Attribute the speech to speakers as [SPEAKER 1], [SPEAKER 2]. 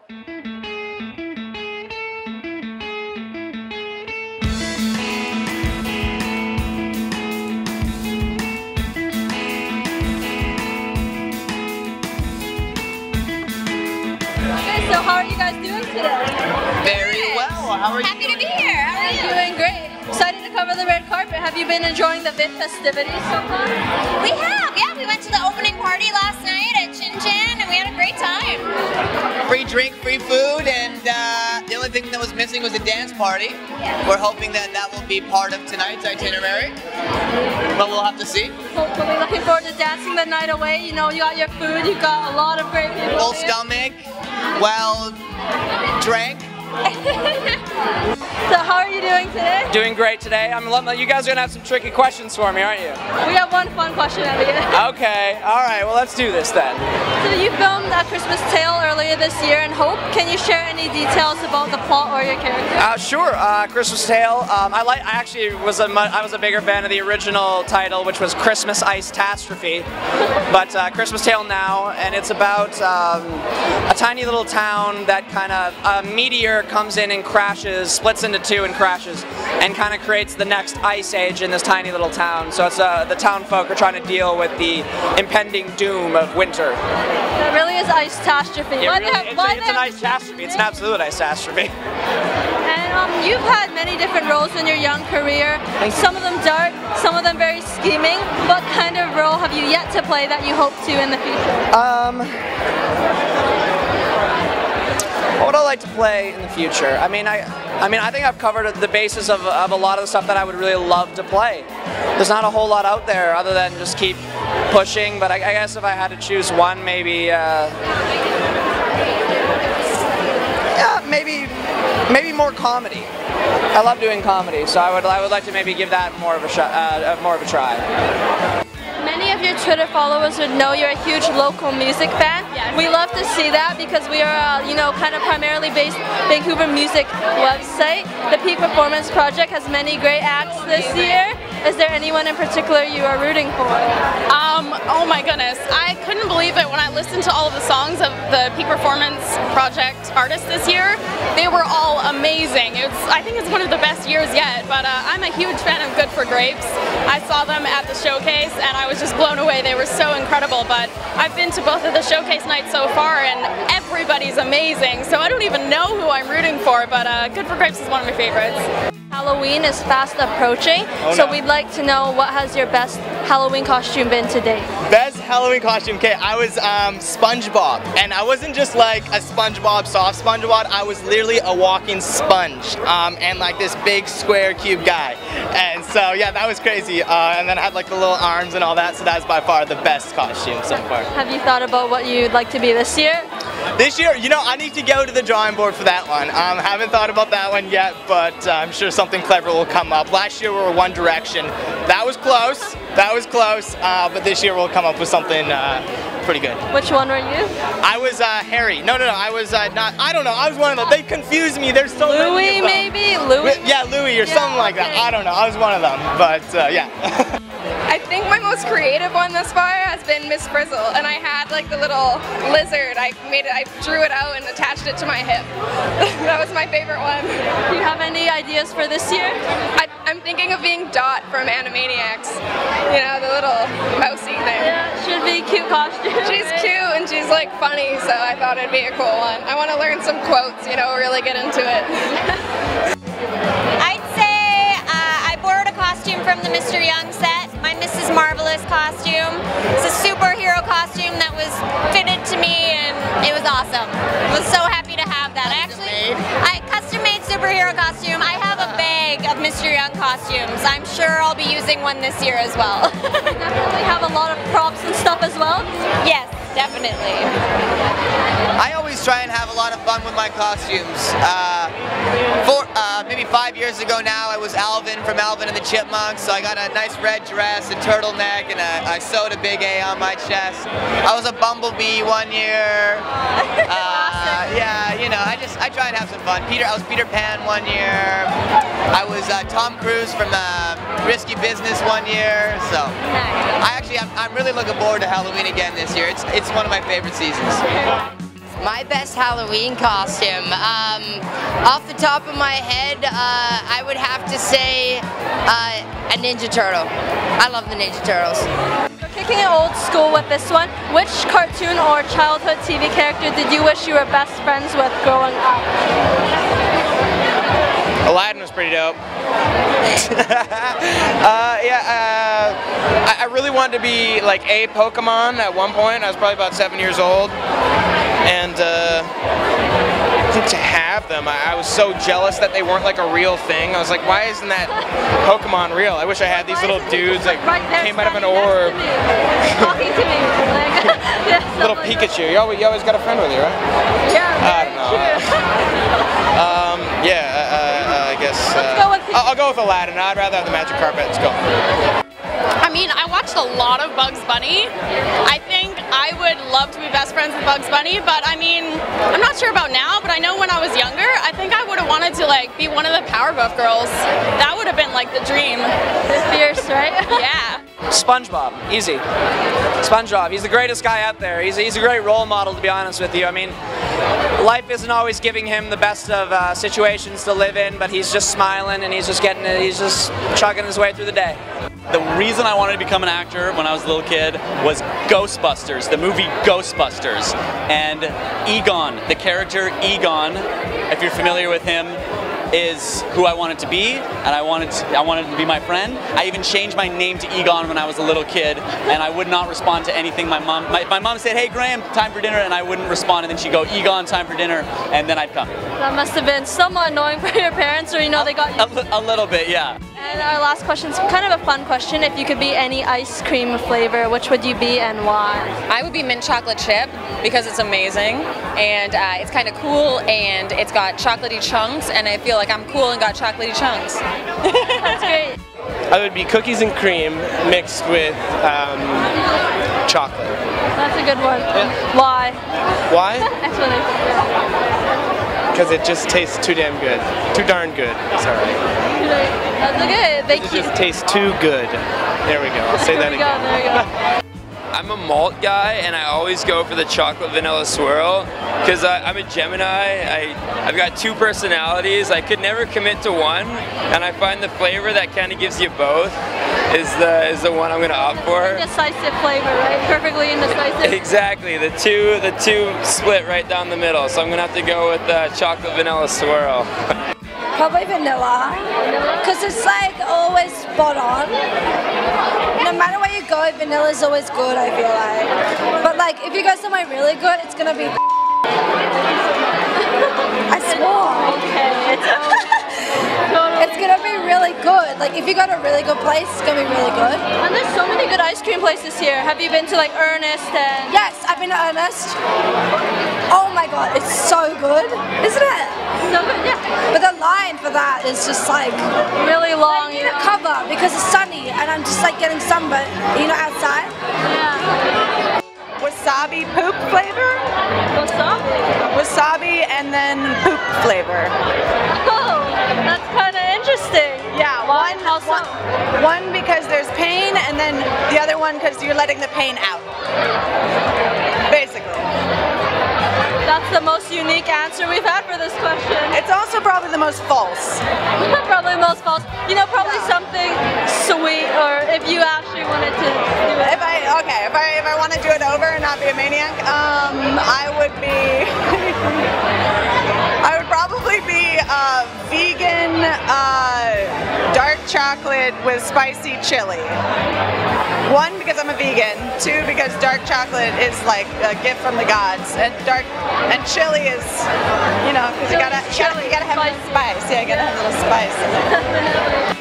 [SPEAKER 1] So how are you guys doing today?
[SPEAKER 2] Very well. How are you?
[SPEAKER 1] Happy to be here. How are you? Doing great. Excited to cover the red carpet. Have you been enjoying the VIT festivities so far?
[SPEAKER 3] We have, yeah. We went to the opening party last night at Chin Chin and we had a great time.
[SPEAKER 2] Free drink, free food, and the only thing that was missing was a dance party. We're hoping that that will be part of tonight's itinerary, but we'll have to see.
[SPEAKER 1] Hopefully, looking forward to dancing the night away. You know, you got your food, you got a lot of great people.
[SPEAKER 2] Full stomach, well drank.
[SPEAKER 1] So how are you doing today?
[SPEAKER 4] Doing great today. You guys are gonna have some tricky questions for me, aren't you?
[SPEAKER 1] We have one fun question at the end.
[SPEAKER 4] Okay, all right, well let's do this then.
[SPEAKER 1] So you filmed A Christmas Tale earlier this year in Hope. Can you share any details about the plot or your character?
[SPEAKER 4] Sure, Christmas Tale. I was a bigger fan of the original title, which was Christmas Ice-Tastrophe, but Christmas Tale now, and it's about a tiny little town that kind of, a meteor comes in and crashes, splits into two and crashes, and kind of creates the next ice age in this tiny little town. So it's the town folk are trying to deal with the impending doom of winter.
[SPEAKER 1] It really is ice-tastrophe.
[SPEAKER 4] It's an ice-tastrophe. It's an absolute ice-tastrophe.
[SPEAKER 1] And you've had many different roles in your young career. Some of them dark, some of them very scheming. What kind of role have you yet to play that you hope to in the future?
[SPEAKER 4] What would I like to play in the future? I mean, I think I've covered the basis of a lot of the stuff that I would really love to play. There's not a whole lot out there other than just keep pushing, but I guess if I had to choose one, maybe maybe more comedy. I love doing comedy, so I would like to maybe give that more of a try.
[SPEAKER 1] Many of your Twitter followers would know you're a huge local music fan. Yes. We love to see that because we are, kind of primarily based Vancouver music website. The Peak Performance Project has many great acts this year. Is there anyone in particular you are rooting for?
[SPEAKER 5] Oh my goodness, I couldn't believe it when I listened to all of the songs of the Peak Performance Project artists this year. They were all amazing. I think it's one of the best years yet, but I'm a huge fan of Good for Grapes. I saw them at the showcase and I was just blown away. They were so incredible, but I've been to both of the showcase nights so far and everybody's amazing, so I don't even know who I'm rooting for, but Good for Grapes is one of my favorites.
[SPEAKER 1] Halloween is fast approaching, so we'd like to know what has your best Halloween costume been to date?
[SPEAKER 6] Best Halloween costume, okay, I was SpongeBob, and I wasn't just like a SpongeBob, soft SpongeBob, I was literally a walking sponge, and like this big square cube guy, and so yeah, that was crazy, and then I had like the little arms and all that, so that's by far the best costume so far.
[SPEAKER 1] Have you thought about what you'd like to be this year?
[SPEAKER 6] This year, I need to go to the drawing board for that one. Haven't thought about that one yet, but I'm sure something clever will come up. Last year we were One Direction. That was close, but this year we'll come up with something pretty good.
[SPEAKER 1] Which one were you?
[SPEAKER 6] I was Harry. No, I was not, I don't know, I was one of them. They confused me, there's so many of them.
[SPEAKER 1] Maybe? Louis?
[SPEAKER 6] Yeah, Louis or something like that. I don't know, I was one of them, but yeah.
[SPEAKER 5] I think my most creative one thus far has been Miss Frizzle, and I had like the little lizard. I drew it out and attached it to my hip. That was my favorite one.
[SPEAKER 1] Do you have any ideas for this year?
[SPEAKER 5] I'm thinking of being Dot from Animaniacs. The little mousy thing.
[SPEAKER 1] Yeah, it should be a cute costume.
[SPEAKER 5] She's cute and she's like funny, so I thought it'd be a cool one. I want to learn some quotes, really get into it.
[SPEAKER 3] I'd say I borrowed a costume from the Mr. Young set, my Mrs. Marvelous costume. It's a superhero costume that was fitted to me and it was awesome. I was so happy to have that. Custom-made superhero costume. I have a bag of Mr. Young costumes. I'm sure I'll be using one this year as well.
[SPEAKER 1] Definitely have a lot of props and stuff as well?
[SPEAKER 3] Yes, definitely.
[SPEAKER 2] I always try and have a lot of fun with my costumes. Maybe 5 years ago now, I was Alvin from Alvin and the Chipmunks, so I got a nice red dress, a turtleneck, and I sewed a big A on my chest. I was a bumblebee one year. I try and have some fun. I was Peter Pan one year. I was Tom Cruise from Risky Business one year. So I'm really looking forward to Halloween again this year. It's one of my favorite seasons.
[SPEAKER 7] My best Halloween costume. Off the top of my head, I would have to say a Ninja Turtle. I love the Ninja Turtles.
[SPEAKER 1] We're kicking it old school with this one. Which cartoon or childhood TV character did you wish you were best friends with growing up?
[SPEAKER 8] Aladdin was pretty dope. I really wanted to be like a Pokemon at one point. I was probably about 7 years old, and to have them, I was so jealous that they weren't like a real thing. I was like, why isn't that Pokemon real? I wish I had these little dudes that came out of an orb.
[SPEAKER 1] Talking to me. Yeah,
[SPEAKER 8] little Pikachu. You always got a friend with you, right?
[SPEAKER 1] Yeah,
[SPEAKER 8] I don't know. I guess I'll go with Aladdin. I'd rather have the magic carpet. Let's go.
[SPEAKER 5] I mean, I watched a lot of Bugs Bunny. I think I would love to be best friends with Bugs Bunny, but I mean, I'm not sure about now, but I know when I was younger, I think I would have wanted to like be one of the Powerpuff Girls. That would have been like the dream.
[SPEAKER 1] Fierce, right?
[SPEAKER 5] Yeah.
[SPEAKER 4] SpongeBob, easy. SpongeBob, he's the greatest guy out there. He's a great role model, to be honest with you. I mean, life isn't always giving him the best of situations to live in, but he's just smiling and he's just chugging his way through the day.
[SPEAKER 9] The reason I wanted to become an actor when I was a little kid was Ghostbusters, the movie Ghostbusters. And Egon, the character Egon, if you're familiar with him, is who I wanted to be, and I wanted to be my friend. I even changed my name to Egon when I was a little kid, and I would not respond to anything my mom said, hey Graeme, time for dinner, and I wouldn't respond, and then she'd go, Egon, time for dinner, and then I'd come.
[SPEAKER 1] That must have been somewhat annoying for your parents, or they got you.
[SPEAKER 9] A little bit, yeah.
[SPEAKER 1] And our last question is kind of a fun question. If you could be any ice cream flavor, which would you be and why?
[SPEAKER 10] I would be mint chocolate chip because it's amazing and it's kind of cool and it's got chocolatey chunks and I feel like I'm cool and got chocolatey chunks.
[SPEAKER 1] That's great.
[SPEAKER 11] I would be cookies and cream mixed with chocolate.
[SPEAKER 1] That's a good one.
[SPEAKER 11] Yeah.
[SPEAKER 1] Why?
[SPEAKER 11] Why?
[SPEAKER 1] Explanation.
[SPEAKER 11] Because it just tastes too damn good. Too darn good. Sorry.
[SPEAKER 1] That's good. Thank you.
[SPEAKER 11] It just tastes too good. There we go. I'll say that again.
[SPEAKER 1] There we go.
[SPEAKER 12] I'm a malt guy and I always go for the chocolate vanilla swirl because I'm a Gemini. I've got two personalities. I could never commit to one, and I find the flavor that kind of gives you both is the one I'm going to opt for.
[SPEAKER 1] Indecisive flavor, right? Perfectly indecisive.
[SPEAKER 12] Exactly. The two split right down the middle. So I'm going to have to go with the chocolate vanilla swirl.
[SPEAKER 13] Probably vanilla, because it's like always spot on. No matter where you go, vanilla is always good, I feel like. But like, if you go somewhere really good, it's gonna be I swore.
[SPEAKER 1] Okay,
[SPEAKER 13] it's gonna be really good. Like, if you go to a really good place, it's gonna be really good.
[SPEAKER 1] And there's so many good ice cream places here. Have you been to like Ernest and...
[SPEAKER 13] Yes, I've been to Ernest. Oh my god, it's so good, isn't it?
[SPEAKER 1] So good, yeah.
[SPEAKER 13] But the line for that is just like
[SPEAKER 1] really long.
[SPEAKER 13] I need a cover because it's sunny and I'm just like getting sunburned, outside.
[SPEAKER 1] Yeah.
[SPEAKER 14] Wasabi poop flavor.
[SPEAKER 1] Wasabi?
[SPEAKER 14] Wasabi and then poop flavor.
[SPEAKER 1] Oh, that's kind of interesting.
[SPEAKER 14] Yeah, one because there's pain, and then the other one because you're letting the pain out. Basically.
[SPEAKER 1] That's the most unique answer we've had for this question.
[SPEAKER 14] It's also probably the most false.
[SPEAKER 1] Probably the most false. Probably something sweet, or if you actually wanted to do it.
[SPEAKER 14] If I want to do it over and not be a maniac, I would probably be vegan dark chocolate with spicy chili. One, because I'm a vegan. Two, because dark chocolate is like a gift from the gods, and chili is, because you gotta have a little spice. Yeah, you gotta have a little spice.